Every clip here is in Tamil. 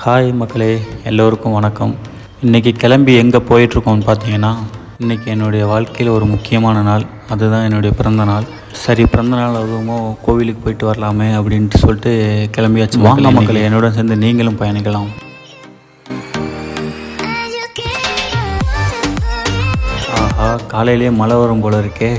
ஹாய் மக்களே, எல்லோருக்கும் வணக்கம். இன்றைக்கி கிளம்பி எங்கே போயிட்டுருக்கோம்னு பார்த்தீங்கன்னா, இன்றைக்கி என்னுடைய வாழ்க்கையில் ஒரு முக்கியமான நாள். அதுதான் என்னுடைய பிறந்த நாள். சரி, பிறந்த நாள் அதுவுமோ கோவிலுக்கு போயிட்டு வரலாமே அப்படின்ட்டு சொல்லிட்டு கிளம்பியாச்சு. வாங்க மக்களே, என்னுடன் சேர்ந்து நீங்களும் பயணிக்கலாம். ஆஹா, காலையிலே மழை வரும் போல இருக்கே.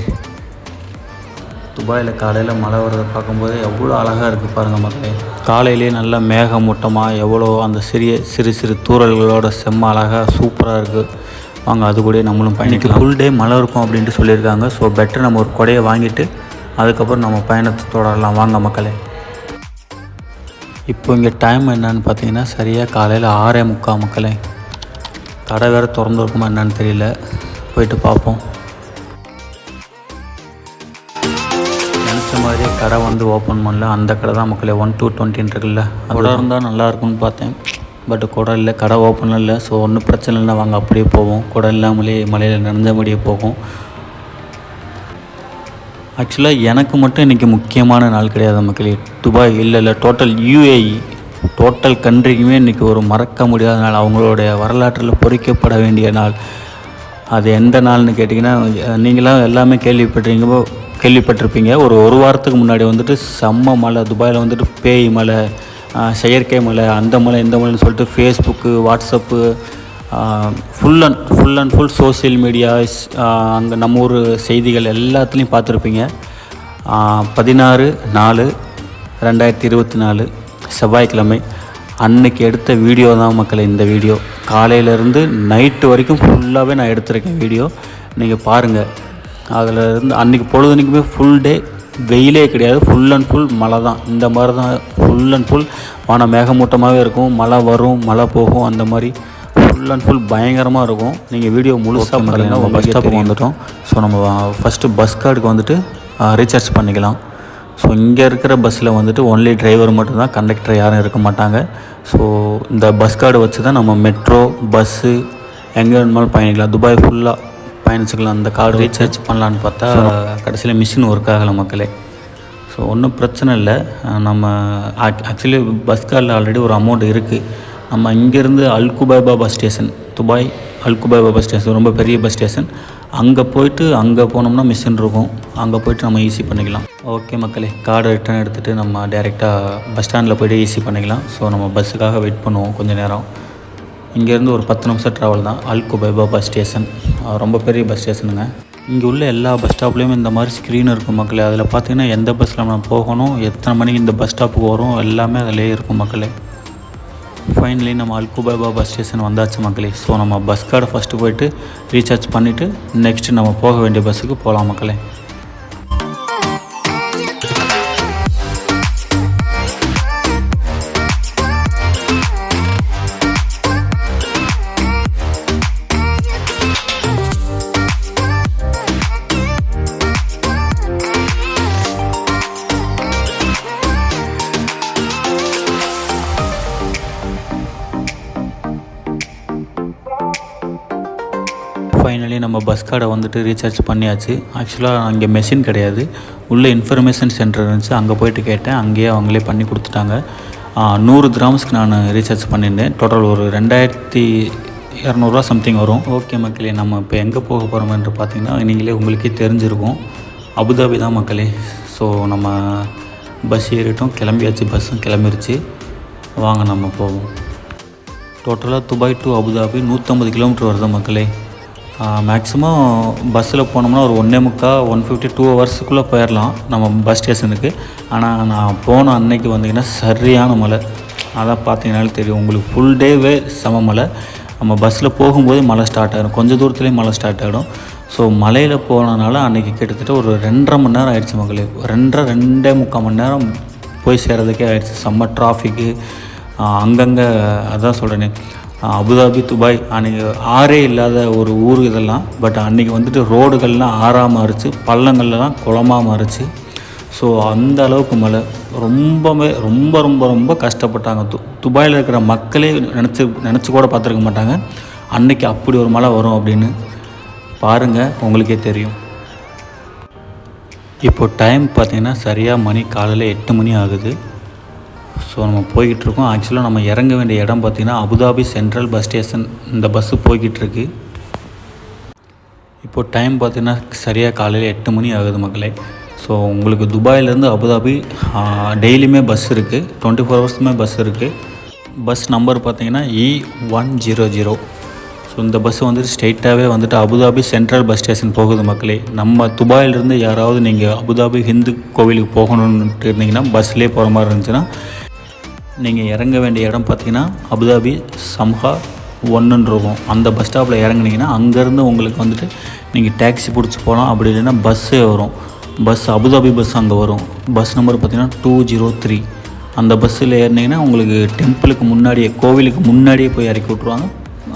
துபாயில் காலையில் மழை வரதை பார்க்கும்போது எவ்வளோ அழகாக இருக்குது பாருங்கள் மக்களே. காலையிலே நல்ல மேகமூட்டமாக எவ்வளோ அந்த சிறு சிறு தூறல்களோட செம்ம அழகாக சூப்பராக இருக்குது. வாங்க, அது கூட நம்மளும் பயணிக்கலாம். ஃபுல் டே மழை இருக்கும் அப்படின்ட்டு சொல்லியிருக்காங்க. ஸோ பெட்டர் நம்ம ஒரு கொடையை வாங்கிட்டு அதுக்கப்புறம் நம்ம பயணத்தை தொடரலாம். வாங்க மக்களே. இப்போ இங்கே டைம் என்னன்னு பார்த்தீங்கன்னா சரியாக காலையில் 6:45 மக்களே. கடை வேறு திறந்துருக்குமா என்னன்னு தெரியல, போயிட்டு பார்ப்போம். நினச்ச மாதிரியே கடை ஓப்பன் பண்ணல. அந்த கடை தான் மக்களே 1 to 20 இருக்குல்ல, அதோட இருந்தால் நல்லா இருக்கும்னு பார்த்தேன். பட் குடை இல்லை, கடை ஓப்பன் இல்லை. ஸோ ஒன்றும் பிரச்சனை இல்லை, வாங்க அப்படியே போவோம். குடை இல்லாமலே மலையில் நனைஞ்சபடியே போகும். ஆக்சுவலாக எனக்கு மட்டும் இன்றைக்கி முக்கியமான நாள் கிடையாது மக்களே. துபாய் இல்லை டோட்டல் UAE டோட்டல் கண்ட்ரிக்குமே இன்றைக்கி ஒரு மறக்க முடியாத நாள். அவங்களுடைய வரலாற்றில் பொறிக்கப்பட வேண்டிய நாள். அது எந்த நாள்னு கேட்டிங்கன்னா, நீங்களாம் எல்லாமே கேள்விப்பட்டிருப்பீங்க. ஒரு வாரத்துக்கு முன்னாடி செம்ம மழை துபாயில். பேய் மழை, செயற்கை மழை, அந்த மழை இந்த மழைன்னு சொல்லிட்டு Facebook, WhatsApp, full and full social medias, அங்கே நம்ம ஊர் செய்திகள் எல்லாத்துலேயும் பார்த்துருப்பீங்க. 16/4/2024 செவ்வாய்க்கிழமை அன்னைக்கு எடுத்த வீடியோ தான் மக்களே இந்த வீடியோ. காலையிலேருந்து நைட்டு வரைக்கும் ஃபுல்லாகவே நான் எடுத்திருக்கேன் வீடியோ. நீங்கள் பாருங்கள். அதில் இருந்து அன்றைக்கி பொழுதுனைக்குமே ஃபுல் டே வெயிலே கிடையாது, ஃபுல் அண்ட் ஃபுல் மழை தான். இந்த மாதிரி தான் ஃபுல் அண்ட் ஃபுல் வானம் மேகமூட்டமாகவே இருக்கும். மழை வரும், மழை போகும், அந்த மாதிரி ஃபுல் அண்ட் ஃபுல் பயங்கரமாக இருக்கும். நீங்கள் வீடியோ முழுசாக பார்த்தீங்கன்னா பஸ் ஸ்டாப்புக்கு வந்துட்டோம். ஸோ நம்ம ஃபஸ்ட்டு பஸ் கார்டுக்கு ரீசார்ஜ் பண்ணிக்கலாம். ஸோ இங்கே இருக்கிற பஸ்ஸில் ஒன்லி டிரைவர் மட்டும்தான், கண்டக்டர் யாரும் இருக்க மாட்டாங்க. ஸோ இந்த பஸ் கார்டு வச்சு தான் நம்ம மெட்ரோ, பஸ்ஸு எங்கே வேணுமாலும் பயணிக்கலாம். துபாய் ஃபுல்லாக பயணிச்சுக்கலாம். அந்த கார்டு ரீசார்ஜ் பண்ணலான்னு பார்த்தா கடைசியில் மிஷின் ஒர்க் ஆகலை மக்களே. ஸோ ஒன்றும் பிரச்சனை இல்லை. நம்ம ஆக்சுவலி பஸ் கார்டில் ஆல்ரெடி ஒரு அமௌண்ட் இருக்குது. நம்ம இங்கேருந்து Al Ghubaiba bus station, Dubai Al Ghubaiba bus station ரொம்ப பெரிய பஸ் ஸ்டேஷன். அங்கே போனோம்னா மிஷின் இருக்கும். அங்கே போய்ட்டு நம்ம ஈஸி பண்ணிக்கலாம். ஓகே மக்களே, கார்டை ரிட்டர்ன் எடுத்துகிட்டு நம்ம டேரெக்டாக பஸ் ஸ்டாண்டில் போய்ட்டு ஈஸி பண்ணிக்கலாம். ஸோ நம்ம பஸ்ஸுக்காக வெயிட் பண்ணுவோம் கொஞ்சம் நேரம். இங்கேருந்து ஒரு 10 நிமிஷம் ட்ராவல் தான் அல்குபைபா பஸ் ஸ்டேஷன். ரொம்ப பெரிய பஸ் ஸ்டேஷனுங்க. இங்கே உள்ள எல்லா பஸ் ஸ்டாப்லேயும் இந்த மாதிரி ஸ்க்ரீன் இருக்கும் மக்களே. அதில் பார்த்திங்கன்னா எந்த பஸ்ஸில் நம்ம போகணும், எத்தனை மணிக்கு இந்த பஸ் ஸ்டாப்புக்கு வரும், எல்லாமே அதிலே இருக்கும் மக்களே. ஃபைனலி நம்ம அல்குபைபா பஸ் ஸ்டேஷன் வந்தாச்சு மக்களே. ஸோ நம்ம பஸ் கார்டை ஃபஸ்ட்டு போய்ட்டு ரீசார்ஜ் பண்ணிவிட்டு நெக்ஸ்ட்டு நம்ம போக வேண்டிய பஸ்ஸுக்கு போகலாம் மக்களே. ஃபைனலி நம்ம பஸ் கார்டை ரீசார்ஜ் பண்ணியாச்சு. ஆக்சுவலாக அங்கே மெஷின் கிடையாது, உள்ளே இன்ஃபர்மேஷன் சென்டர் இருந்துச்சு. அங்கே போய்ட்டு கேட்டேன், அங்கேயே அவங்களே பண்ணி கொடுத்துட்டாங்க. 100 கிராம்ஸ்க்கு நான் ரீசார்ஜ் பண்ணியிருந்தேன். டோட்டல் ஒரு 2200 சம்திங் வரும். ஓகே மக்களே, நம்ம இப்போ எங்கே போக போகிறோம் என்று பார்த்தீங்கன்னா உங்களுக்கே தெரிஞ்சிருக்கும், அபுதாபி தான் மக்களே. ஸோ நம்ம பஸ் ஏறிட்டோம், கிளம்பியாச்சு. பஸ்ஸும் கிளம்பிருச்சு. வாங்க நம்ம போவோம். டோட்டலாக துபாய் டு அபுதாபி 150 கிலோமீட்டர் வருது மக்களே. மேக்ஸிமம் பஸ்ஸில் போனோம்னா ஒரு 150 2 ஹவர்ஸுக்குள்ளே போயிடலாம் நம்ம பஸ் ஸ்டேஷனுக்கு. ஆனால் நான் போன அன்னைக்கு சரியான மழை. அதான் பார்த்தீங்கன்னாலே தெரியும் உங்களுக்கு, ஃபுல் டேவே செம மழை. நம்ம பஸ்ஸில் போகும்போது மழை ஸ்டார்ட் ஆகிடும், கொஞ்சம் தூரத்துலேயும் மழை ஸ்டார்ட் ஆகிடும். ஸோ மழையில் போனதுனால அன்றைக்கி கிட்டத்தட்ட ஒரு 2.5 மணி நேரம் ஆகிடுச்சு மக்களே. 2.5 மணி நேரம் போய் சேர்கிறதுக்கே ஆகிடுச்சு. செம்ம டிராஃபிக்கு அங்கங்கே. அதான் சொல்கிறேனே, அபுதாபி துபாய் அன்றைக்கி ஆறே இல்லாத ஒரு ஊர் இதெல்லாம். பட் அன்றைக்கி ரோடுகள்லாம் ஆறாக மாறிச்சு, பள்ளங்கள்லாம் குளமாக மாறிச்சு. ஸோ அந்த அளவுக்கு மழை. ரொம்ப ரொம்ப ரொம்ப கஷ்டப்பட்டாங்க. துபாயில் இருக்கிற மக்களே நினச்சி கூட பார்த்துருக்க மாட்டாங்க அன்றைக்கி அப்படி ஒரு மழை வரும் அப்படின்னு. பாருங்கள், உங்களுக்கே தெரியும். இப்போ டைம் பார்த்திங்கன்னா சரியாக மணி காலையில் 8 மணி ஆகுது. ஸோ நம்ம போய்கிட்டுருக்கோம். ஆக்சுவலாக நம்ம இறங்க வேண்டிய இடம் பார்த்திங்கன்னா அபுதாபி சென்ட்ரல் பஸ் ஸ்டேஷன். இந்த பஸ்ஸு போய்கிட்டுருக்கு. இப்போது டைம் பார்த்திங்கன்னா சரியாக காலையில் 8 மணி ஆகுது மக்களே. ஸோ உங்களுக்கு துபாயிலேருந்து அபுதாபி டெய்லியுமே பஸ் இருக்குது, 24 ஹவர்ஸுமே பஸ் இருக்குது. பஸ் நம்பர் பார்த்திங்கன்னா E100. ஸோ இந்த பஸ்ஸு வந்துட்டு ஸ்ட்ரெயிட்டாகவே வந்துட்டு அபுதாபி சென்ட்ரல் பஸ் ஸ்டேஷன் போகுது மக்களே. நம்ம துபாயிலிருந்து யாராவது நீங்கள் அபுதாபி ஹிந்து கோவிலுக்கு போகணுன்ட்டு இருந்தீங்கன்னா பஸ்லேயே போகிற மாதிரி இருந்துச்சுன்னா நீங்கள் இறங்க வேண்டிய இடம் பார்த்திங்கன்னா அபுதாபி சம்ஹா 1 இருக்கும். அந்த பஸ் ஸ்டாப்பில் இறங்குனீங்கன்னா அங்கேருந்து உங்களுக்கு வந்துட்டு நீங்கள் டேக்ஸி பிடிச்சி போகலாம். அப்படி இல்லைன்னா பஸ்ஸே வரும். பஸ் அபுதாபி பஸ் அங்கே வரும். பஸ் நம்பர் பார்த்திங்கன்னா 203. அந்த பஸ்ஸில் ஏறினீங்கன்னா உங்களுக்கு டெம்பிளுக்கு முன்னாடியே, கோவிலுக்கு முன்னாடியே போய் இறக்கி விட்ருவாங்க.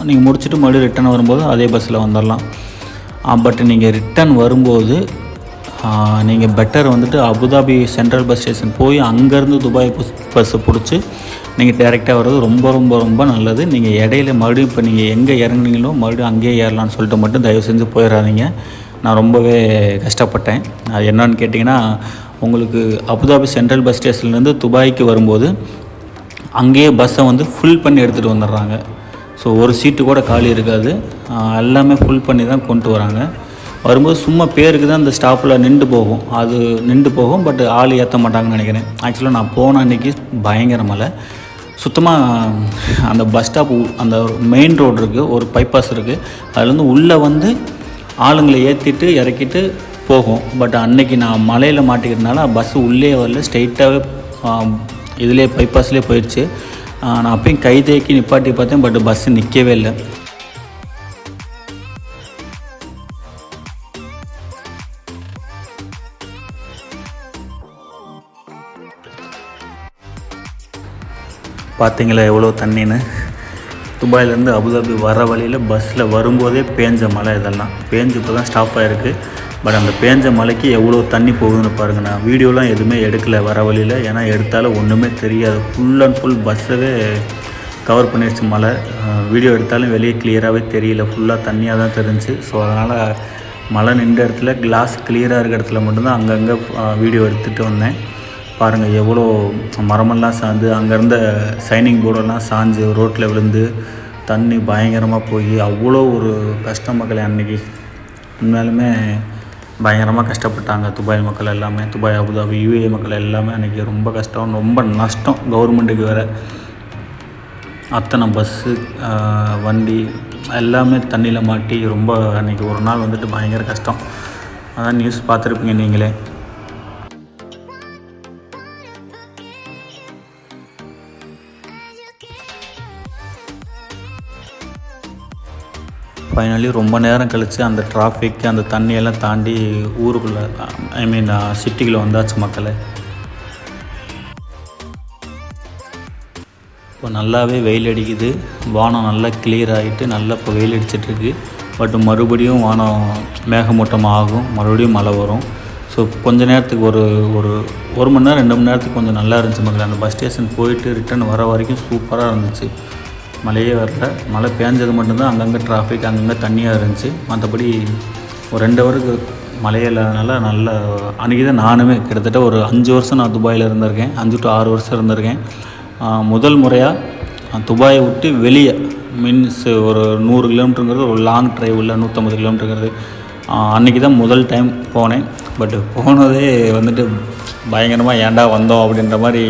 நீங்கள் முடிச்சுட்டு மறுபடியும் ரிட்டன் வரும்போது அதே பஸ்ஸில் வந்துடலாம். பட் நீங்கள் ரிட்டன் வரும்போது நீங்கள் பெட்டர் வந்துட்டு அபுதாபி சென்ட்ரல் பஸ் ஸ்டேஷன் போய் அங்கேருந்து துபாய் பஸ்ஸை பிடிச்சி நீங்கள் டேரெக்டாக வர்றது ரொம்ப ரொம்ப ரொம்ப நல்லது. நீங்கள் இடையில மறுபடியும் இப்போ நீங்கள் எங்கே இறங்குனீங்களோ மறுபடியும் அங்கேயே ஏறலான்னு சொல்லிட்டு மட்டும் தயவு செஞ்சு போயிடாதீங்க. நான் ரொம்பவே கஷ்டப்பட்டேன். அது என்னன்னு கேட்டிங்கன்னா, உங்களுக்கு அபுதாபி சென்ட்ரல் பஸ் ஸ்டேஷன்லேருந்து துபாய்க்கு வரும்போது அங்கேயே பஸ்ஸை வந்து ஃபுல் பண்ணி எடுத்துகிட்டு வந்துடுறாங்க. ஸோ ஒரு சீட்டு கூட காலி இருக்காது, எல்லாமே ஃபுல் பண்ணி தான் கொண்டு வராங்க. வரும்போது சும்மா பேருக்கு தான் அந்த ஸ்டாப்பில் நின்று போகும். பட் ஆள் ஏற்ற மாட்டாங்கன்னு நினைக்கிறேன். ஆக்சுவலாக நான் போன அன்றைக்கி பயங்கர மழை. சுத்தமாக அந்த பஸ் ஸ்டாப், அந்த மெயின் ரோடு இருக்குது, ஒரு பைபாஸ் இருக்குது, அதுலேருந்து உள்ளே வந்து ஆளுங்களை ஏற்றிட்டு இறக்கிட்டு போகும். பட் அன்றைக்கி நான் மலையில் மாட்டிக்கிறதுனால பஸ்ஸு உள்ளே வரல, ஸ்ட்ரெயிட்டாகவே இதிலே பைபாஸ்லேயே போயிடுச்சு. நான் அப்பயும் கை தேக்கி நிப்பாட்டி பார்த்தேன், பட் பஸ்ஸு நிற்கவே இல்லை. பார்த்தீங்களா எவ்வளோ தண்ணின்னு. துபாயிலேருந்து அபுதாபி வர வழியில் பஸ்ஸில் வரும்போதே பேஞ்ச மழை. இதெல்லாம் பேஞ்சு இப்போ தான் ஸ்டாப் ஆகிருக்கு. பட் அந்த பேஞ்ச மலைக்கு எவ்வளோ தண்ணி போகுதுன்னு பாருங்கள். நான் வீடியோலாம் எதுவுமே எடுக்கலை வர வழியில், ஏன்னா எடுத்தாலும் ஒன்றுமே தெரியாது. ஃபுல் அண்ட் ஃபுல் பஸ்ஸவே கவர் பண்ணிடுச்சு மழை. வீடியோ எடுத்தாலும் வெளியே கிளியராகவே தெரியல, ஃபுல்லாக தண்ணியாக தான் தெரிஞ்சு. ஸோ அதனால் மழை நின்ற இடத்துல, கிளாஸ் கிளியராக இருக்கிற இடத்துல மட்டும்தான் அங்கங்கே வீடியோ எடுத்துகிட்டு வந்தேன். பாருங்கள் எவ்வளோ மரமெல்லாம் சாய்ந்து, அங்கேருந்த சைனிங் போர்டெல்லாம் சாஞ்சு ரோட்டில் விழுந்து தண்ணி பயங்கரமாக போய் அவ்வளோ ஒரு கஷ்டம் மக்களே. அன்றைக்கி உண்மையாலுமே பயங்கரமாக கஷ்டப்பட்டாங்க துபாய் மக்கள் எல்லாமே. துபாய், அபுதாபி, UAE மக்கள் எல்லாமே அன்றைக்கி ரொம்ப கஷ்டம், ரொம்ப நஷ்டம். கவர்மெண்ட்டுக்கு வேறு அத்தனை பஸ்ஸு, வண்டி எல்லாமே தண்ணியில் மாட்டி ரொம்ப அன்றைக்கி ஒரு நாள் வந்துட்டு பயங்கர கஷ்டம். அதான் நியூஸ் பார்த்துருப்பீங்க நீங்களே. ஃபைனலி ரொம்ப நேரம் கழித்து அந்த டிராஃபிக், அந்த தண்ணியெல்லாம் தாண்டி ஊருக்குள்ளே, சிட்டிக்குள்ளே வந்தாச்சு மக்களே. இப்போ நல்லாவே வெயில் அடிக்குது. வானம் நல்லா கிளியர் ஆகிட்டு நல்லா இப்போ வெயில் அடிச்சிட்ருக்கு. பட் மறுபடியும் வானம் மேகமூட்டமாக ஆகும், மறுபடியும் மழை வரும். ஸோ கொஞ்ச நேரத்துக்கு ஒரு மணி நேரம் 2 மணி நேரத்துக்கு கொஞ்சம் நல்லா இருந்துச்சு மக்களே. அந்த பஸ் ஸ்டேஷன் போயிட்டு ரிட்டன் வர வரைக்கும் சூப்பராக இருந்துச்சு. மழையே வரல, மழை பேஞ்சது மட்டும்தான் அங்கங்கே டிராஃபிக், அங்கங்கே தண்ணியாக இருந்துச்சு. மற்றபடி ஒரு 2 ஹவருக்கு மழையே இல்லாதனால நல்ல அன்றைக்கி தான் நானுமே கிட்டத்தட்ட ஒரு 5 வருஷம் நான் துபாயில் இருந்திருக்கேன். 5 to 6 வருஷம் இருந்திருக்கேன். முதல் முறையாக துபாயை விட்டு வெளியே, மீன்ஸ் ஒரு 100 கிலோமீட்டருங்கிறது ஒரு லாங் ட்ரைவ், இல்லை 150 கிலோமீட்டருங்கிறது அன்றைக்கி தான் முதல் டைம் போனேன். பட் போனதே வந்துட்டு பயங்கரமாக ஏன்டா வந்தோம் அப்படின்ற மாதிரி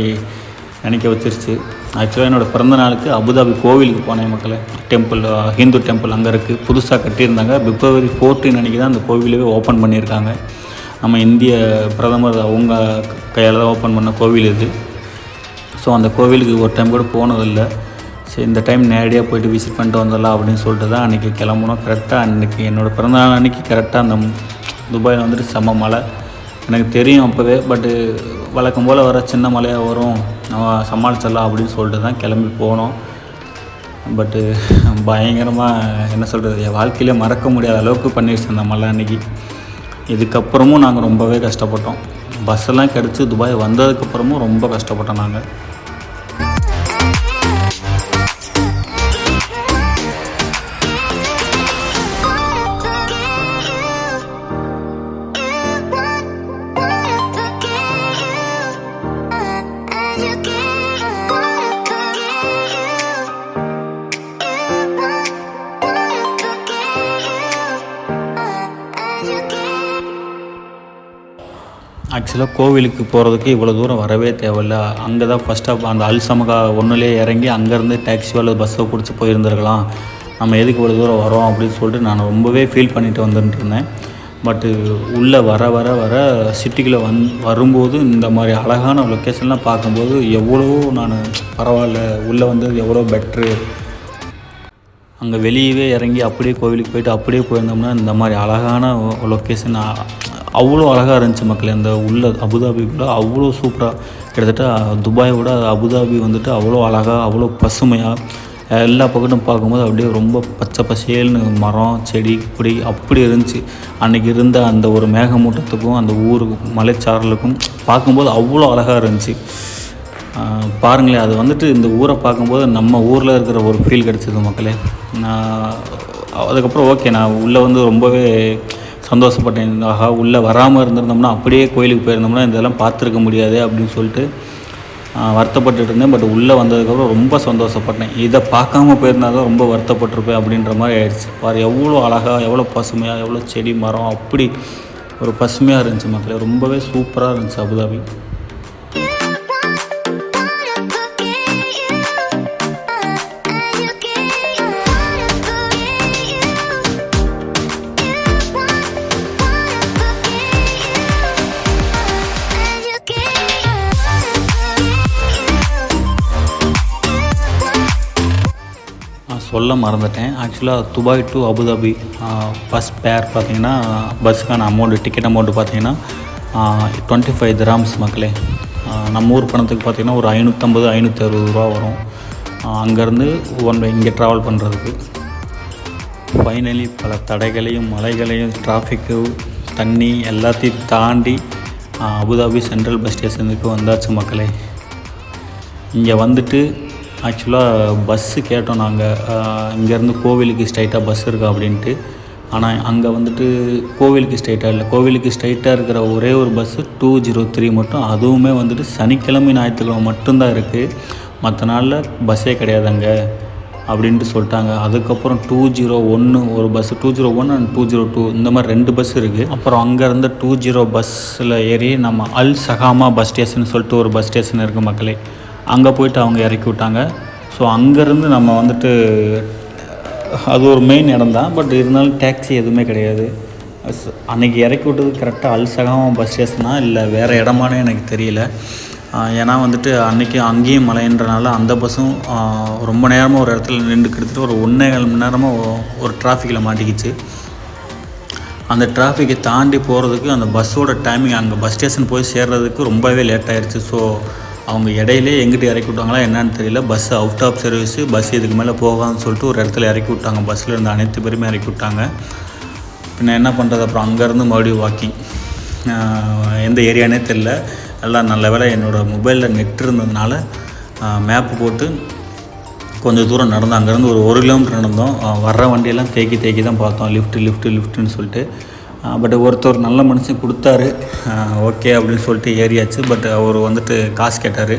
நினைக்க வச்சிருச்சு. ஆக்சுவலாக என்னோடய பிறந்த நாளுக்கு அபுதாபி கோவிலுக்கு போனேன் மக்களே. டெம்பிள், ஹிந்து டெம்பிள் அங்கே இருக்குது, புதுசாக கட்டியிருந்தாங்க. February 14 அன்றைக்கி தான் அந்த கோவிலவே ஓப்பன் பண்ணியிருக்காங்க. நம்ம இந்திய பிரதமர் அவங்க கையால் தான் ஓப்பன் பண்ண கோவில் இது. ஸோ அந்த கோவிலுக்கு ஒரு டைம் கூட போனதில்லை. சரி, இந்த டைம் நேரடியாக போய்ட்டு விசிட் பண்ணிட்டு வந்துடலாம் அப்படின்னு சொல்லிட்டு தான் அன்றைக்கி கிளம்புனோம். கரெக்டாக அன்றைக்கி என்னோடய பிறந்தநாள் அன்றைக்கி கரெக்டாக அந்த துபாயில் வந்துட்டு செம்ம மழை. எனக்கு தெரியும் அப்போவே, பட்டு வழக்கம் போல் வர சின்ன மழையாக வரும், நம்ம சமாளிச்சிடலாம் அப்படின்னு சொல்லிட்டு தான் கிளம்பி போனோம். பட்டு பயங்கரமாக என்ன சொல்கிறது, என் வாழ்க்கையிலே மறக்க முடியாத அளவுக்கு பண்ணிடுச்சு அந்த மழை அன்றைக்கி. இதுக்கப்புறமும் நாங்கள் ரொம்பவே கஷ்டப்பட்டோம். பஸ்ஸெல்லாம் கிடச்சி துபாய் வந்ததுக்கப்புறமும் ரொம்ப கஷ்டப்பட்டோம் நாங்கள். ஆக்சுவலாக கோவிலுக்கு போகிறதுக்கு இவ்வளோ தூரம் வரவே தேவையில்ல. அங்கே தான் ஃபஸ்ட்டாக அந்த அல்சமகா ஒன்றுலேயே இறங்கி அங்கேருந்து டாக்ஸியோ அல்லது பஸ்ஸோ பிடிச்சி போயிருந்துருக்கலாம். நம்ம எதுக்கு இவ்வளோ தூரம் வரோம் அப்படின்னு சொல்லிட்டு நான் ரொம்பவே ஃபீல் பண்ணிட்டு வந்துட்டு இருந்தேன். பட்டு உள்ளே வர வர வர சிட்டிக்குள்ளே வரும்போது இந்த மாதிரி அழகான லொக்கேஷன்லாம் பார்க்கும்போது எவ்வளோ நான் பரவாயில்ல, உள்ளே வந்தது எவ்வளோ பெட்ரு. அங்கே வெளியவே இறங்கி அப்படியே கோவிலுக்கு போயிட்டு அப்படியே போயிருந்தோம்னா இந்த மாதிரி அழகான லொக்கேஷன் அவ்வளோ அழகாக இருந்துச்சு மக்களே. அந்த உள்ள அபுதாபிக்குள்ளே அவ்வளோ சூப்பராக, கிட்டத்தட்ட துபாயோட அபுதாபி வந்துட்டு அவ்வளோ அழகாக அவ்வளோ பசுமையாக எல்லா பக்கத்தும் பார்க்கும்போது அப்படியே ரொம்ப பச்சை பசேல்னு மரம் செடி கொடி அப்படி இருந்துச்சு. அன்றைக்கி இருந்த அந்த ஒரு மேகமூட்டத்துக்கும் அந்த ஊருக்கு மலைச்சாரலுக்கும் பார்க்கும்போது அவ்வளோ அழகாக இருந்துச்சு. பாருங்களேன், அது வந்துட்டு இந்த ஊரை பார்க்கும்போது நம்ம ஊரில் இருக்கிற ஒரு ஃபீல் கிடச்சிது மக்களே. அதுக்கப்புறம் ஓகே, நான் உள்ளே வந்து ரொம்பவே சந்தோஷப்பட்டேன். ஆஹா, உள்ளே வராமல் இருந்திருந்தோம்னா அப்படியே கோயிலுக்கு போயிருந்தோம்னா இதெல்லாம் பார்த்துருக்க முடியாது அப்படின்னு சொல்லிட்டு வருத்தப்பட்டு இருந்தேன். பட் உள்ளே வந்ததுக்கப்புறம் ரொம்ப சந்தோஷப்பட்டேன். இதை பார்க்காம போயிருந்தால் தான் ரொம்ப வருத்தப்பட்டிருப்பேன் அப்படின்ற மாதிரி ஆயிடுச்சு. பாரு எவ்வளோ அழகாக, எவ்வளோ பசுமையாக, எவ்வளோ செடி மரம் அப்படி ஒரு பசுமையாக இருந்துச்சு மக்களே. ரொம்பவே சூப்பராக இருந்துச்சு அபுதாபி. சொல்ல மறந்துட்டேன். ஆக்சுவலாக துபாய் டு அபுதாபி பஸ் பேர் பார்த்திங்கன்னா, பஸ்ஸுக்கான டிக்கெட் அமௌண்ட்டு பார்த்திங்கன்னா 25 திராம்ஸ் மக்களே. நம்ம ஊர் பணத்துக்கு பார்த்திங்கன்னா ஒரு 550-560 ரூபா வரும் அங்கேருந்து இங்கே ட்ராவல் பண்ணுறதுக்கு. ஃபைனலி பல தடைகளையும் மலைகளையும் டிராஃபிக்கு தண்ணி எல்லாத்தையும் தாண்டி அபுதாபி சென்ட்ரல் பஸ் ஸ்டேஷனுக்கு வந்தாச்சு மக்களே. இங்கே வந்துட்டு ஆக்சுவலாக பஸ்ஸு கேட்டோம் நாங்கள், இங்கேருந்து கோவிலுக்கு ஸ்ட்ரைட்டாக பஸ் இருக்கா அப்படின்ட்டு. ஆனால் அங்கே வந்துட்டு கோவிலுக்கு ஸ்ட்ரைட்டாக இல்லை, கோவிலுக்கு ஸ்ட்ரைட்டாக இருக்கிற ஒரே ஒரு பஸ்ஸு 203 மட்டும். அதுவுமே வந்துட்டு சனிக்கிழமை ஞாயிற்றுக்கிழமை மட்டும்தான் இருக்குது, மற்ற நாளில் பஸ்ஸே கிடையாது அங்கே அப்படின்ட்டு சொல்லிட்டாங்க. அதுக்கப்புறம் 201 ஒரு பஸ்ஸு, 201 அண்ட் 202 இந்த மாதிரி 2 பஸ் இருக்குது. அப்புறம் அங்கேருந்து 20 பஸ்ஸில் ஏறி நம்ம அல் சகாமா பஸ் ஸ்டேஷன் சொல்லிட்டு ஒரு பஸ் ஸ்டேஷன் இருக்குது மக்களே. அங்கே போய்ட்டு அவங்க இறக்கி விட்டாங்க. ஸோ அங்கேருந்து நம்ம வந்துட்டு அது ஒரு மெயின் இடம் தான், பட் இருந்தாலும் டேக்ஸி எதுவுமே கிடையாது. அன்றைக்கி இறக்கி விட்டது கரெக்டாக அல் சகாமா பஸ் ஸ்டேஷனா இல்லை வேறு இடமானே எனக்கு தெரியல. ஏன்னா வந்துட்டு அன்றைக்கி அங்கேயும் மழைன்றனால அந்த பஸ்ஸும் ரொம்ப நேரமாக ஒரு இடத்துல நின்று கிட்டத்தட்ட ஒரு 1.25 மணி நேரமாக ஒரு டிராஃபிக்கில் மாட்டிக்கிச்சு. அந்த டிராஃபிக்கை தாண்டி போகிறதுக்கு அந்த பஸ்ஸோட டைமிங் அங்கே பஸ் ஸ்டேஷன் போய் சேர்றதுக்கு ரொம்பவே லேட் ஆகிடுச்சு. ஸோ அவங்க இடையிலே எங்கிட்ட இறக்கி விட்டாங்களா என்னன்னு தெரியல, bus out of service, bus இதுக்கு மேலே போகாதுன்னு சொல்லிட்டு ஒரு இடத்துல இறக்கி விட்டாங்க. பஸ்ஸில் இருந்த அனைத்து பேருமே இறக்கி விட்டாங்க. பின்ன என்ன பண்ணுறது, அப்புறம் அங்கேருந்து மறுபடியும் வாக்கிங். எந்த ஏரியானே தெரில, எல்லாம் நல்ல வேலை என்னோடய மொபைலில் நெட் இருந்ததுனால மேப்பு போட்டு கொஞ்சம் தூரம் நடந்தோம். அங்கேருந்து ஒரு 1 கிலோமீட்டர் நடந்தோம். வர்ற வண்டியெல்லாம் தேக்கி தான் பார்த்தோம், லிஃப்ட்டுன்னு சொல்லிட்டு. பட் ஒருத்தர் நல்ல மனுஷன் கொடுத்தாரு, ஓகே அப்படின்னு சொல்லிட்டு ஏறியாச்சு. பட் அவர் வந்துட்டு காசு கேட்டார்.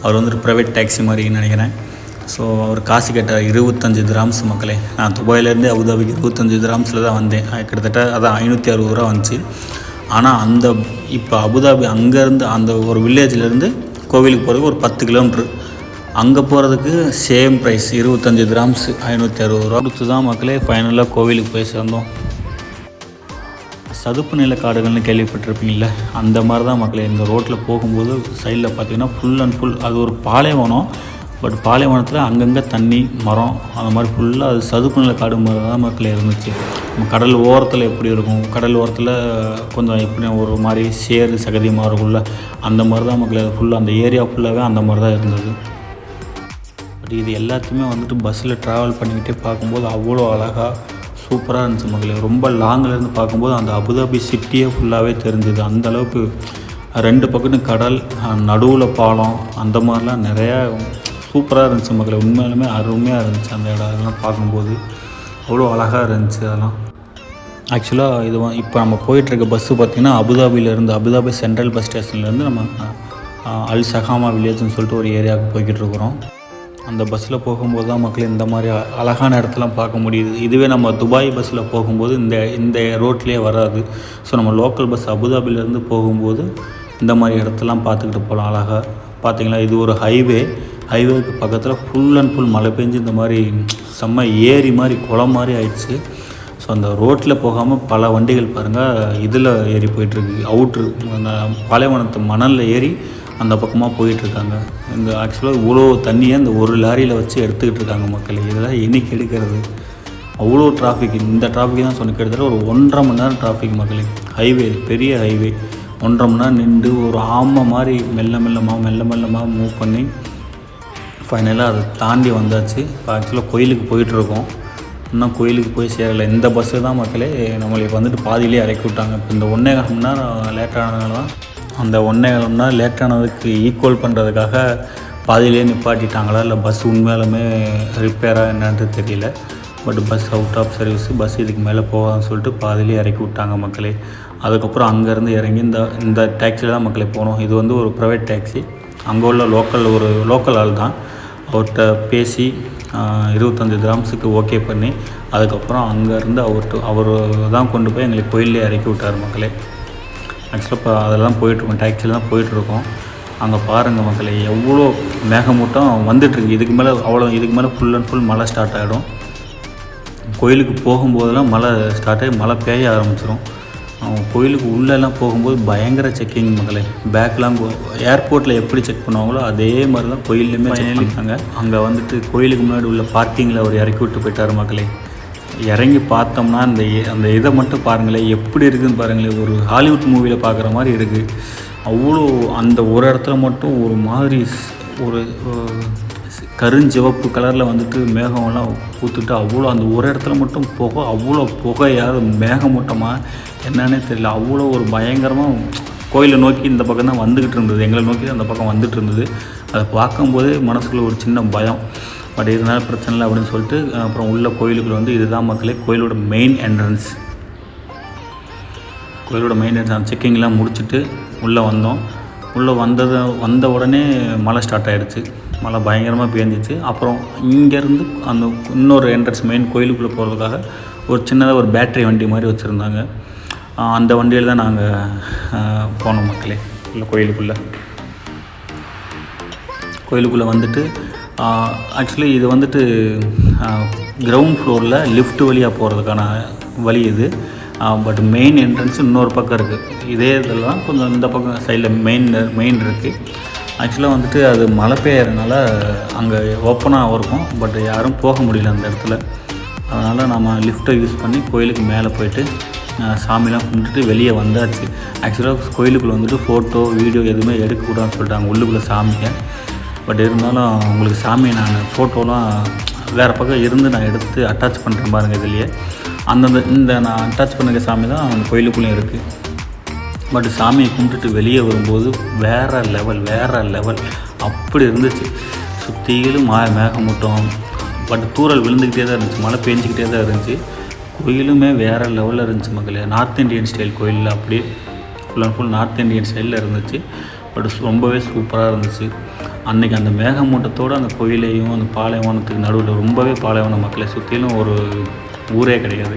அவர் வந்துட்டு ப்ரைவேட் டாக்ஸி மாதிரின்னு நினைக்கிறேன். ஸோ அவர் காசு கேட்டார் 25 திராம்ஸ் மக்களே. நான் துபாயிலேருந்து அபுதாபிக்கு 25 திராம்ஸில் தான் வந்தேன். கிட்டத்தட்ட அதான் 560 ரூபா வந்துச்சு. ஆனால் இப்போ அபுதாபி அங்கேருந்து அந்த ஒரு வில்லேஜ்லேருந்து கோவிலுக்கு போகிறதுக்கு ஒரு 10 கிலோமீட்ரு. அங்கே போகிறதுக்கு சேம் ப்ரைஸ் 25 திராம்ஸ் 560 ரூபா கொடுத்து தான் மக்களே ஃபைனலாக கோவிலுக்கு போய் சேர்ந்தோம். சதுப்பு நில காடுகள்னு கேள்விப்பட்டிருப்பீங்கள, அந்த மாதிரி தான் மக்களே. இந்த ரோட்டில் போகும்போது சைடில் பார்த்திங்கன்னா ஃபுல் அண்ட் ஃபுல் அது ஒரு பாலைவனம். பட் பாலைவனத்தில் அங்கங்கே தண்ணி மரம் அந்த மாதிரி ஃபுல்லாக அது சதுப்பு நில காடு மாதிரி தான் மக்களே இருந்துச்சு. நம்ம கடல் ஓரத்தில் எப்படி இருக்கும், கடல் ஓரத்தில் கொஞ்சம் எப்படி ஒரு மாதிரி சேறு சகதியமாக இருக்கும்ல, அந்த மாதிரி தான் மக்களே அது ஃபுல்லாக அந்த ஏரியா ஃபுல்லாகவே அந்த மாதிரி தான் இருந்தது. பட் இது எல்லாத்தையுமே வந்துட்டு பஸ்ஸில் ட்ராவல் பண்ணிக்கிட்டே பார்க்கும்போது அவ்வளோ அழகாக சூப்பராக இருந்துச்சு மக்களே. ரொம்ப லாங்கிலேருந்து பார்க்கும்போது அந்த அபுதாபி சிட்டியே ஃபுல்லாகவே தெரிஞ்சுது. அந்தளவுக்கு 2 பக்கத்தும் கடல், நடுவில் பாலம், அந்த மாதிரிலாம் நிறையா சூப்பராக இருந்துச்சு மக்களே. உண்மையிலுமே அருமையாக இருந்துச்சு அந்த இடம்லாம் பார்க்கும்போது, அவ்வளோ அழகாக இருந்துச்சு அதெல்லாம். ஆக்சுவலாக இது இப்போ நம்ம போயிட்டுருக்க பஸ்ஸு பார்த்திங்கன்னா அபுதாபி சென்ட்ரல் பஸ் ஸ்டேஷன்லேருந்து நம்ம அல் சகாமா வில்லேஜ்னு சொல்லிட்டு ஒரு ஏரியாவுக்கு போய்கிட்டு இருக்கிறோம். அந்த பஸ்ஸில் போகும்போது தான் மக்கள் இந்த மாதிரி அழகான இடத்தெல்லாம் பார்க்க முடியுது. இதுவே நம்ம துபாய் பஸ்ஸில் போகும்போது இந்த ரோட்லேயே வராது. ஸோ நம்ம லோக்கல் பஸ் அபுதாபிலேருந்து போகும்போது இந்த மாதிரி இடத்தெல்லாம் பார்த்துக்கிட்டு போகலாம் அழகாக. பார்த்திங்களா, இது ஒரு ஹைவேக்கு பக்கத்தில் ஃபுல் அண்ட் ஃபுல் மழை பெஞ்சு இந்த மாதிரி செம்ம ஏரி மாதிரி குளம் மாதிரி ஆயிடுச்சு. ஸோ அந்த ரோட்டில் போகாமல் பல வண்டிகள் பாருங்கள் இதில் ஏறி போயிட்டுருக்கு. அவுட்ரு அந்த பாலைவனத்து மணலில் ஏறி அந்த பக்கமாக போயிட்டுருக்காங்க. இந்த ஆக்சுவலாக இவ்வளோ தண்ணியை இந்த ஒரு லாரியில் வச்சு எடுத்துக்கிட்டு இருக்காங்க மக்கள். இதெல்லாம் என்னைக்கு எடுக்கிறது? அவ்வளோ டிராஃபிக். இந்த டிராஃபிக் தான் சொன்ன கிட்டத்தட்ட ஒரு 1.5 மணி நேரம் டிராஃபிக் மக்களே. ஹைவே, பெரிய ஹைவே. 1.5 மணி நேரம் நின்று ஒரு ஆமை மாதிரி மெல்ல மெல்லமாக மூவ் பண்ணி ஃபைனலாக அதை தாண்டி வந்தாச்சு. இப்போ ஆக்சுவலாக கோயிலுக்கு போயிட்டுருக்கோம். இன்னும் கோயிலுக்கு போய் சேரலை. இந்த பஸ்ஸு தான் மக்களே நம்மளுக்கு வந்துட்டு பாதியிலே இறக்கி விட்டாங்க. இப்போ இந்த 1.25 மணி நேரம் லேட்டானதுனால தான் அந்த 1.25 மணி நேரம் லேட்டானதுக்கு ஈக்குவல் பண்ணுறதுக்காக பாதியிலே நிப்பாட்டிட்டாங்களா இல்லை பஸ் உண்மையாலுமே ரிப்பேராக என்னன்ட்டு தெரியல. But bus out of service, bus இதுக்கு மேலே போகாதுன்னு சொல்லிட்டு பாதியிலே இறக்கி விட்டாங்க மக்களே. அதுக்கப்புறம் அங்கேருந்து இறங்கி இந்த டாக்ஸியில் தான் மக்களே போனோம். இது வந்து ஒரு ப்ரைவேட் டாக்ஸி. அங்கே உள்ள லோக்கல் ஆள் தான். அவர்கிட்ட பேசி 25 கிராம்ஸுக்கு ஓகே பண்ணி அதுக்கப்புறம் அங்கேருந்து அவர் தான் கொண்டு போய் எங்களுக்கு கோயிலே இறக்கி விட்டார் மக்களே. ஆக்சுவலாக இப்போ அதில் தான் போயிட்டுருக்கோம், டாக்ஸியில் தான் போயிட்டுருக்கோம். அங்கே பாருங்கள் மக்களே எவ்வளோ மேகமூட்டம் வந்துட்டுருக்கு. இதுக்கு மேலே ஃபுல் அண்ட் ஃபுல் மழை ஸ்டார்ட் ஆகிடும். கோயிலுக்கு போகும்போதெல்லாம் மழை ஸ்டார்ட் ஆகி மழை பெய்ய ஆரம்பிச்சிடும். கோயிலுக்கு உள்ளெல்லாம் போகும்போது பயங்கர செக்கிங் மக்களே. பேக்லாம் ஏர்போர்ட்டில் எப்படி செக் பண்ணுவாங்களோ அதே மாதிரி தான் கோயில்லையுமே செக் பண்ணிட்டாங்க. அங்கே வந்துட்டு கோயிலுக்கு முன்னாடி உள்ள பார்க்கிங்கில் அவர் இறக்கி விட்டு போயிட்டார் மக்களே. இறங்கி பார்த்தோம்னா அந்த இதை மட்டும் பாருங்களேன், எப்படி இருக்குதுன்னு பாருங்களேன். ஒரு ஹாலிவுட் மூவியில் பார்க்குற மாதிரி இருக்குது. அவ்வளோ அந்த ஒரு இடத்துல மட்டும் ஒரு மாதிரி ஒரு கருஞ்சிவப்பு கலரில் வந்துட்டு மேகமெல்லாம் பூத்துட்டு அவ்வளோ அந்த ஒரு இடத்துல மட்டும் அவ்வளோ புகையாக மேகமூட்டமாக என்னன்னே தெரியல. அவ்வளோ ஒரு பயங்கரமாக கோயிலை நோக்கி இந்த பக்கம் தான் வந்துக்கிட்டு இருந்தது, எங்களை நோக்கி அந்த பக்கம் வந்துட்டு இருந்தது. அதை பார்க்கும்போதே மனசுக்குள்ளே ஒரு சின்ன பயம். பட் இதனால் பிரச்சனை இல்லை அப்படின்னு சொல்லிட்டு அப்புறம் உள்ள கோயிலுக்குள்ள வந்து இதுதான் மக்களே கோயிலோட மெயின் என்ட்ரன்ஸ். அந்த செக்கிங்லாம் முடிச்சுட்டு உள்ளே வந்தோம். உள்ளே வந்த உடனே மழை ஸ்டார்ட் ஆகிடுச்சு. மழை பயங்கரமாக பேஞ்சிச்சு. அப்புறம் இங்கேருந்து அந்த இன்னொரு என்ட்ரன்ஸ் மெயின் கோயிலுக்குள்ளே போகிறதுக்காக ஒரு சின்னதாக ஒரு பேட்டரி வண்டி மாதிரி வச்சுருந்தாங்க. அந்த வண்டியில் தான் நாங்கள் போனோம் மக்களே இல்லை கோயிலுக்குள்ளே வந்துட்டு ஆக்சுவலி இது வந்துட்டு கிரவுண்ட் ஃப்ளோரில் லிஃப்ட் வழியாக போகிறதுக்கான வழி இது. பட் மெயின் என்ட்ரன்ஸ் இன்னொரு பக்கம் இருக்குது. இதே இதெல்லாம் கொஞ்சம் இந்த பக்கம் சைடில் மெயின் இருக்குது. ஆக்சுவலாக வந்துட்டு அது மழை பெய்யறதுனால அங்கே ஓப்பனாக இருக்கும். பட் யாரும் போக முடியல அந்த இடத்துல. அதனால் நம்ம லிஃப்ட்டை யூஸ் பண்ணி கோயிலுக்கு மேலே போயிட்டு சாமிலாம் கும்பிட்டுட்டு வெளியே வந்தாச்சு. ஆக்சுவலாக கோயிலுக்குள்ளே வந்துட்டு ஃபோட்டோ வீடியோ எதுவுமே எடுக்கக்கூடாதுன்னு சொல்லிட்டாங்க உள்ளுக்குள்ளே சாமியை. பட் இருந்தாலும் உங்களுக்கு சாமியை நான் ஃபோட்டோலாம் வேறு பக்கம் இருந்து நான் எடுத்து அட்டாச் பண்ணுறேன் பாருங்கள். இதுலேயே இந்த நான் அட்டாச் பண்ணுற சாமி தான் அந்த கோயிலுக்குள்ளேயும் இருக்குது. பட் சாமியை கும்பிட்டுட்டு வெளியே வரும்போது வேறு லெவல் அப்படி இருந்துச்சு. சுற்றிலும் மேகமூட்டம். பட் தூரல் விழுந்துக்கிட்டே தான் இருந்துச்சு, மழை பெஞ்சிக்கிட்டே தான் இருந்துச்சு. கோயிலுமே வேறு லெவலில் இருந்துச்சு மக்களே. நார்த் இந்தியன் ஸ்டைல் கோயிலில் அப்படியே full and full north Indian ஸ்டைலில் இருந்துச்சு. பட் ரொம்பவே சூப்பராக இருந்துச்சு. அன்றைக்கி அந்த மேகமூட்டத்தோடு அந்த கோயிலையும் அந்த பாலைவனத்துக்கு நடுவில் ரொம்பவே பாலைவன மக்களை சுற்றிலும் ஒரு ஊரே கிடையாது.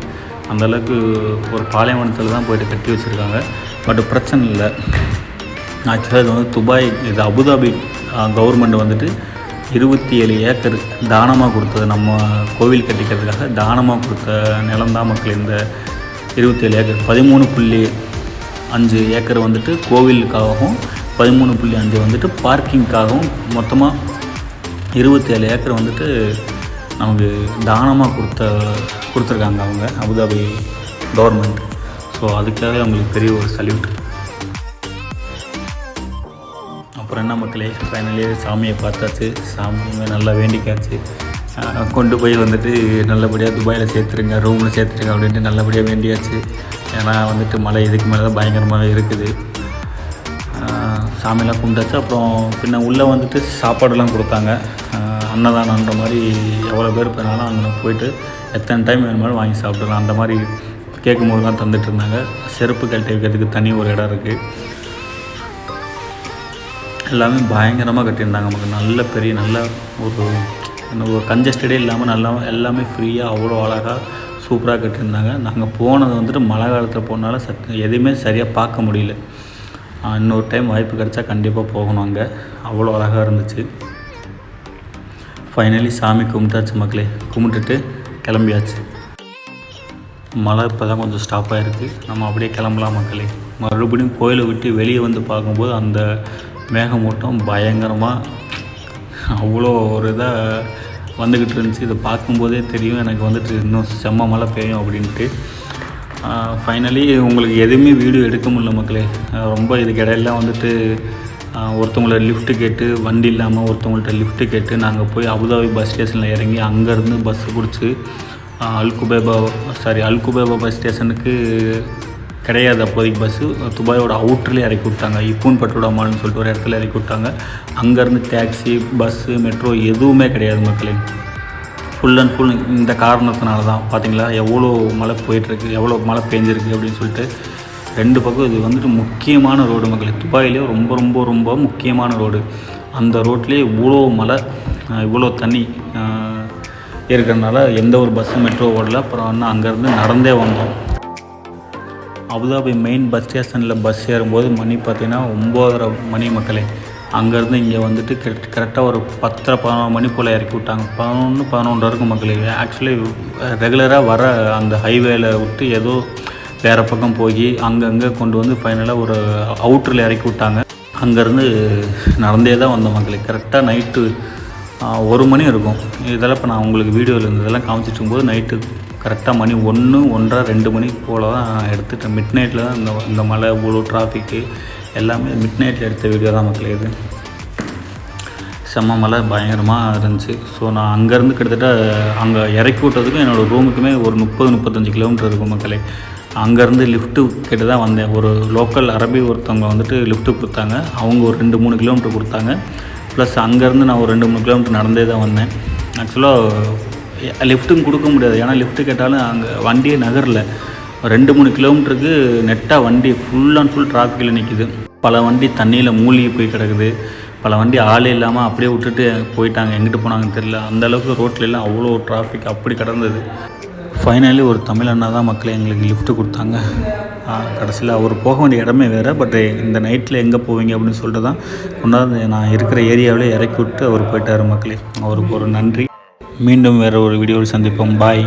அந்தளவுக்கு ஒரு பாலைவனத்தில் தான் போய்ட்டு கட்டி வச்சுருக்காங்க. பட் பிரச்சனை இல்லை. ஆக்சுவலாக இது வந்து அபுதாபி கவர்மெண்ட் வந்துட்டு 27 ஏக்கர் தானமாக கொடுத்தது. நம்ம கோவில் கட்டிக்கிறதுக்காக தானமாக கொடுத்த நிலம் தான் மக்கள் இந்த 27 ஏக்கர். 13.5 ஏக்கர் வந்துட்டு கோவிலுக்காகவும் 13.5 வந்துட்டு பார்க்கிங்காகவும் மொத்தமாக 27 ஏக்கர் வந்துட்டு நமக்கு தானமாக கொடுத்துருக்காங்க அவங்க அபுதாபி கவர்மெண்ட். ஸோ அதுக்காக அவங்களுக்கு பெரிய ஒரு சல்யூட். அப்புறம் என்ன மக்களே, ஃபைனலி சாமியை பார்த்தாச்சு. சாமியுமே நல்லா வேண்டிக்காச்சு. கொண்டு போய் வந்துட்டு நல்லபடியாக துபாயில் சேர்த்துருங்க, ரூமில் சேர்த்துருங்க அப்படின்ட்டு நல்லபடியாக வேண்டியாச்சு. ஏன்னா வந்துட்டு மழை இதுக்கு மேலே தான் பயங்கரமாக இருக்குது. சாமியெல்லாம் கும்பிட்டாச்சு. அப்புறம் பின்ன உள்ளே வந்துட்டு சாப்பாடெல்லாம் கொடுத்தாங்க. அன்னதானன்ற மாதிரி எவ்வளோ பேர் போனாலும் அங்கே போயிட்டு எத்தனை டைம் வேணுமாலும் வாங்கி சாப்பிடலாம். அந்த மாதிரி கேட்கும்போது தான் தந்துட்டு இருந்தாங்க. செருப்பு கழட்டி வைக்கிறதுக்கு தனி ஒரு இடம் இருக்குது. எல்லாமே பயங்கரமாக கட்டியிருந்தாங்க. நமக்கு நல்ல பெரிய நல்ல ஒரு கன்ஜஸ்டடே இல்லாமல் நல்லா எல்லாமே ஃப்ரீயாக அவ்வளோ அழகாக சூப்பராக கட்டியிருந்தாங்க. நாங்கள் போனது வந்துட்டு மழை காலத்தில் போனாலும் எதுவுமே சரியாக பார்க்க முடியல. இன்னொரு டைம் வாய்ப்பு கிடச்சா கண்டிப்பாக போகணும் அங்கே. அவ்வளோ அழகாக இருந்துச்சு. ஃபைனலி சாமி கும்பிட்டாச்சு மக்களே. கும்பிட்டுட்டு கிளம்பியாச்சு. மழை இப்போ தான் கொஞ்சம் ஸ்டாப் ஆகிருக்கு. நம்ம அப்படியே கிளம்பலாம் மக்களே. மறுபடியும் கோயிலை விட்டு வெளியே வந்து பார்க்கும்போது அந்த மேகமூட்டம் பயங்கரமாக அவ்வளோ ஒரு இதாக வந்துக்கிட்டு இருந்துச்சு. இதை பார்க்கும்போதே தெரியும் எனக்கு வந்துட்டு இன்னும் செம்ம மழை பெய்யும் அப்படின்ட்டு. ஃபைனலி உங்களுக்கு எதுவுமே வீடியோ எடுக்க முடியல மக்களே. ரொம்ப இதுக்கு இடையில வந்துட்டு ஒருத்தவங்கள லிஃப்ட்டு கேட்டு, வண்டி இல்லாமல் ஒருத்தவங்கள்ட்ட லிஃப்ட்டு கேட்டு நாங்கள் போய் அபுதாபி பஸ் ஸ்டேஷனில் இறங்கி அங்கேருந்து பஸ்ஸு பிடிச்சி அல்குபேபா பஸ் ஸ்டேஷனுக்கு கிடையாது அப்போதைக்கு பஸ்ஸு. துபாயோட அவுட்டர்லேயே இறக்கி விட்டாங்க. இப்பூன் பட்டோட மால்னு சொல்லிட்டு ஒரு இடத்துல இறக்கி விட்டாங்க. அங்கேருந்து டேக்ஸி, பஸ்ஸு, மெட்ரோ எதுவுமே கிடையாது மக்களே. ஃபுல் அண்ட் ஃபுல் இந்த காரணத்தினால தான் பார்த்தீங்களா எவ்வளோ மழை போயிட்டுருக்கு, எவ்வளோ மழை பெஞ்சிருக்கு அப்படின்னு சொல்லிட்டு. 2 பக்கம் இது வந்துட்டு முக்கியமான ரோடு மக்களே. துபாயிலே ரொம்ப ரொம்ப ரொம்ப முக்கியமான ரோடு. அந்த ரோட்லேயே இவ்வளோ மழை, இவ்வளோ தண்ணி இருக்கிறதுனால எந்த ஒரு பஸ்ஸு மெட்ரோ ஓடல. அப்புறம் வந்து அங்கேருந்து நடந்தே வந்தோம். அபுதாபி மெயின் பஸ் ஸ்டேஷனில் பஸ் ஏறும்போது மணி பார்த்திங்கன்னா 9:30 மணி மக்களே. அங்கேருந்து இங்கே வந்துட்டு கரெக்டாக ஒரு 10-11 மணி போல் இறக்கி விட்டாங்க. 11-11 இருக்கும் மக்களே. ஆக்சுவலி ரெகுலராக வர அந்த ஹைவேல விட்டு ஏதோ வேறு பக்கம் போய் அங்கங்கே கொண்டு வந்து ஃபைனலாக ஒரு அவுட்டரில் இறக்கி விட்டாங்க. அங்கேருந்து நடந்தே தான் வந்த மக்களே. கரெக்டாக நைட்டு 1 மணி இருக்கும். இதெல்லாம் இப்போ நான் உங்களுக்கு வீடியோவில் இருந்ததெல்லாம் காமிச்சிட்டு இருக்கும்போது நைட்டு கரெக்டாக மணி 1, 1:30, 2 மணி போல் தான் எடுத்துட்டேன். மிட் நைட்டில் தான் இந்த மழை, இவ்வளோ டிராஃபிக்கு எல்லாமே மிட் நைட்டில் எடுத்த வீடியோ தான் மக்களே. இது செம்ம மழை பயங்கரமாக இருந்துச்சு. ஸோ நான் அங்கேருந்து கிட்டத்தட்ட அங்கே இறக்கி விட்டதுக்கும் என்னோடய ரூமுக்குமே ஒரு 30-35 கிலோமீட்டர் இருக்கும் மக்களே. அங்கேருந்து லிஃப்ட்டு கிட்ட தான் வந்தேன். ஒரு லோக்கல் அரபி ஒருத்தவங்க வந்துட்டு லிஃப்ட்டு கொடுத்தாங்க. அவங்க ஒரு 2-3 கிலோமீட்டர் கொடுத்தாங்க. ப்ளஸ் அங்கேருந்து நான் ஒரு 2-3 கிலோமீட்டர் நடந்தே தான் வந்தேன். ஆக்சுவலாக லிஃப்ட்டும் கொடுக்க முடியாது. ஏன்னா லிஃப்ட்டு கேட்டாலும் அங்கே வண்டியே நகரில் 2-3 கிலோமீட்டருக்கு நெட்டாக வண்டி ஃபுல் அண்ட் ஃபுல் டிராஃபிக்கில் நிற்கிது. பல வண்டி தண்ணியில் மூழ்கி போய் கிடக்குது. பல வண்டி ஆளே இல்லாமல் அப்படியே விட்டுட்டு போயிட்டாங்க. எங்கிட்டு போனாங்கன்னு தெரியல. அந்தளவுக்கு ரோட்லெலாம் அவ்வளோ டிராஃபிக் அப்படி கிடந்தது. ஃபைனலி ஒரு தமிழ் அண்ணா தான் மக்களே எங்களுக்கு லிஃப்ட்டு கொடுத்தாங்க. கடைசியில் அவர் போக வேண்டிய இடமே வேறு. பட் இந்த நைட்டில் எங்கே போவீங்க அப்படின்னு சொல்லிட்டு தான் கொண்டாந்து நான் இருக்கிற ஏரியாவிலே இறக்கி விட்டு அவர் போயிட்டார் மக்களே. அவருக்கு ஒரு நன்றி. மீண்டும் வேறு ஒரு வீடியோவில் சந்திப்போம். பாய்.